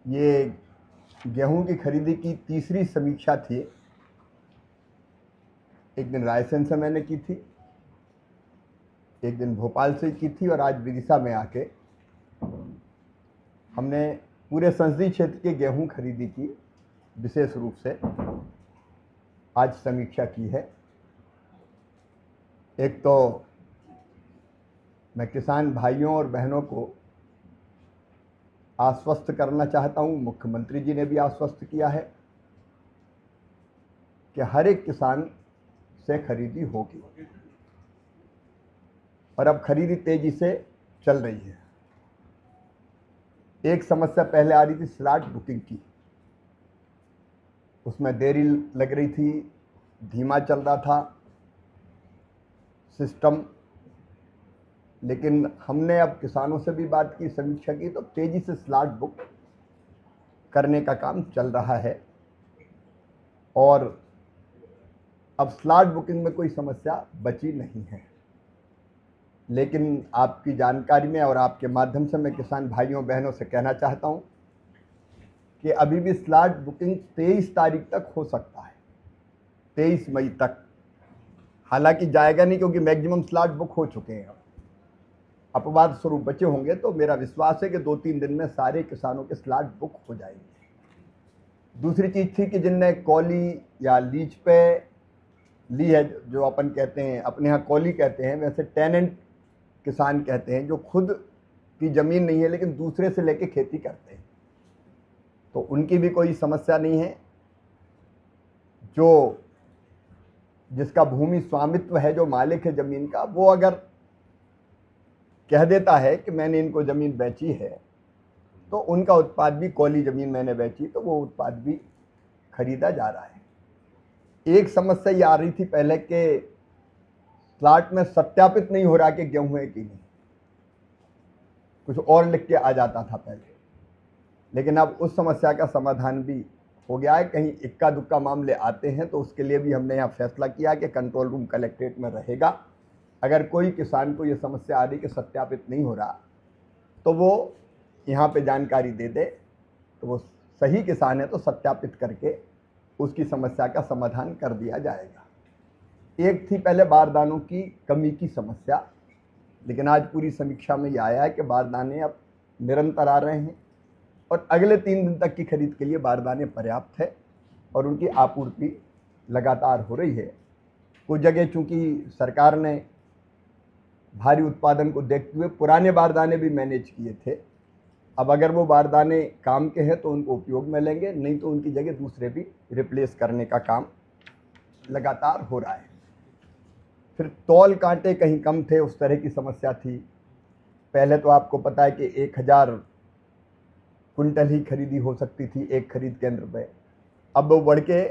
ये गेहूं की खरीदी की तीसरी समीक्षा थी। एक दिन रायसेन से मैंने की थी, एक दिन भोपाल से की थी और आज विदिशा में आके हमने पूरे संसदीय क्षेत्र के गेहूं खरीदी की विशेष रूप से आज समीक्षा की है। एक तो मैं किसान भाइयों और बहनों को आश्वस्त करना चाहता हूं, मुख्यमंत्री जी ने भी आश्वस्त किया है कि हर एक किसान से खरीदी होगी और अब खरीदी तेजी से चल रही है। एक समस्या पहले आ रही थी स्लॉट बुकिंग की, उसमें देरी लग रही थी, धीमा चल रहा था सिस्टम। लेकिन हमने अब किसानों से भी बात की, समीक्षा की, तो तेजी से स्लॉट बुक करने का काम चल रहा है और अब स्लॉट बुकिंग में कोई समस्या बची नहीं है। लेकिन आपकी जानकारी में और आपके माध्यम से मैं किसान भाइयों बहनों से कहना चाहता हूं कि अभी भी स्लॉट बुकिंग 23 तारीख तक हो सकता है, 23 मई तक। हालांकि जाएगा नहीं क्योंकि मैक्सिमम स्लॉट बुक हो चुके हैं। अपवाद स्वरूप बचे होंगे तो मेरा विश्वास है कि 2-3 दिन में सारे किसानों के स्लॉट बुक हो जाएंगे। दूसरी चीज थी कि जिनने कॉली या लीज पे ली है, जो अपन कहते हैं, अपने यहाँ कॉली कहते हैं, वैसे टेनेंट किसान कहते हैं, जो खुद की जमीन नहीं है लेकिन दूसरे से लेके खेती करते हैं, तो उनकी भी कोई समस्या नहीं है। जो जिसका भूमि स्वामित्व है, जो मालिक है जमीन का, वो अगर कह देता है कि मैंने इनको जमीन बेची है तो उनका उत्पाद भी, कॉली जमीन मैंने बेची, तो वो उत्पाद भी खरीदा जा रहा है। एक समस्या ये आ रही थी पहले के स्लॉट में सत्यापित नहीं हो रहा कि गेहूं है कि नहीं, कुछ और लिख के आ जाता था पहले, लेकिन अब उस समस्या का समाधान भी हो गया है। कहीं इक्का दुक्का मामले आते हैं तो उसके लिए भी हमने यहाँ फैसला किया कि कंट्रोल रूम कलेक्ट्रेट में रहेगा। अगर कोई किसान को ये समस्या आ रही कि सत्यापित नहीं हो रहा तो वो यहाँ पे जानकारी दे दे, तो वो सही किसान है तो सत्यापित करके उसकी समस्या का समाधान कर दिया जाएगा। एक थी पहले बारदानों की कमी की समस्या, लेकिन आज पूरी समीक्षा में ये आया है कि बारदाने अब निरंतर आ रहे हैं और अगले 3 दिन तक की खरीद के लिए बारदाने पर्याप्त है और उनकी आपूर्ति लगातार हो रही है। कुछ जगह चूंकि सरकार ने भारी उत्पादन को देखते हुए पुराने बारदाने भी मैनेज किए थे, अब अगर वो बारदाने काम के हैं तो उनको उपयोग में लेंगे, नहीं तो उनकी जगह दूसरे भी रिप्लेस करने का काम लगातार हो रहा है। फिर तौल कांटे कहीं कम थे, उस तरह की समस्या थी। पहले तो आपको पता है कि 1000 कुंटल ही खरीदी हो सकती थी एक खरीद केंद्र पे, अब वो बढ़ के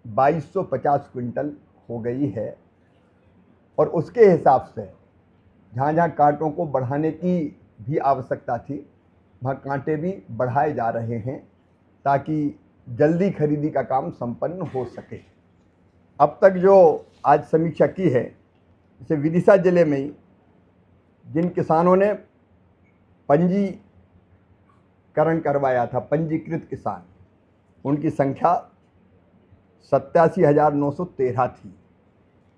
2250 क्विंटल हो गई है और उसके हिसाब से जहाँ जहाँ कांटों को बढ़ाने की भी आवश्यकता थी वहाँ कांटे भी बढ़ाए जा रहे हैं ताकि जल्दी खरीदी का काम संपन्न हो सके। अब तक जो आज समीक्षा की है, जैसे विदिशा जिले में ही जिन किसानों ने पंजीकरण करवाया था, पंजीकृत किसान, उनकी संख्या 87,913 थी।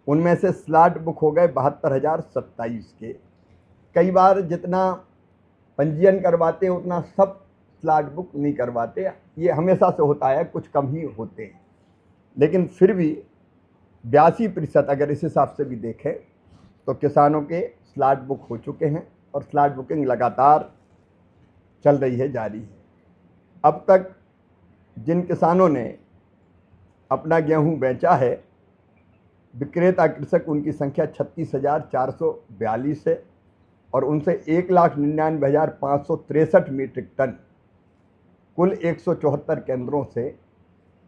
उनमें से स्लॉट बुक हो गए 72,027 के। कई बार जितना पंजीयन करवाते हैं उतना सब स्लॉट बुक नहीं करवाते, ये हमेशा से होता है, कुछ कम ही होते हैं, लेकिन फिर भी 82% अगर इस हिसाब से भी देखें तो किसानों के स्लॉट बुक हो चुके हैं और स्लॉट बुकिंग लगातार चल रही है, जारी है। अब तक जिन किसानों ने अपना गेहूं बेचा है, विक्रेता कृषक, उनकी संख्या 36,442 है और उनसे 1,99,563 मीट्रिक टन कुल 174 केंद्रों से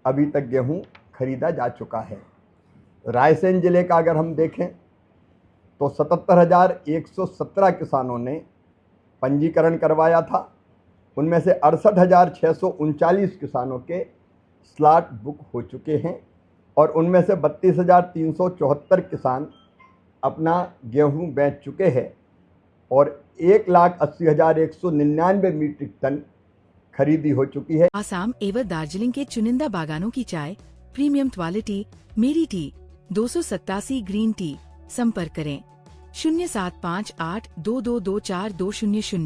अभी तक गेहूं खरीदा जा चुका है। रायसेन जिले का अगर हम देखें तो 77,117 किसानों ने पंजीकरण करवाया था, उनमें से 68,639 किसानों के स्लॉट बुक हो चुके हैं और उनमें से 32,374 किसान अपना गेहूं बेच चुके हैं और 1,80,199 मीट्रिक टन खरीदी हो चुकी है। आसाम एवं दार्जिलिंग के चुनिंदा बागानों की चाय प्रीमियम क्वालिटी मेरी टी 287 ग्रीन टी। संपर्क करें 075822242000।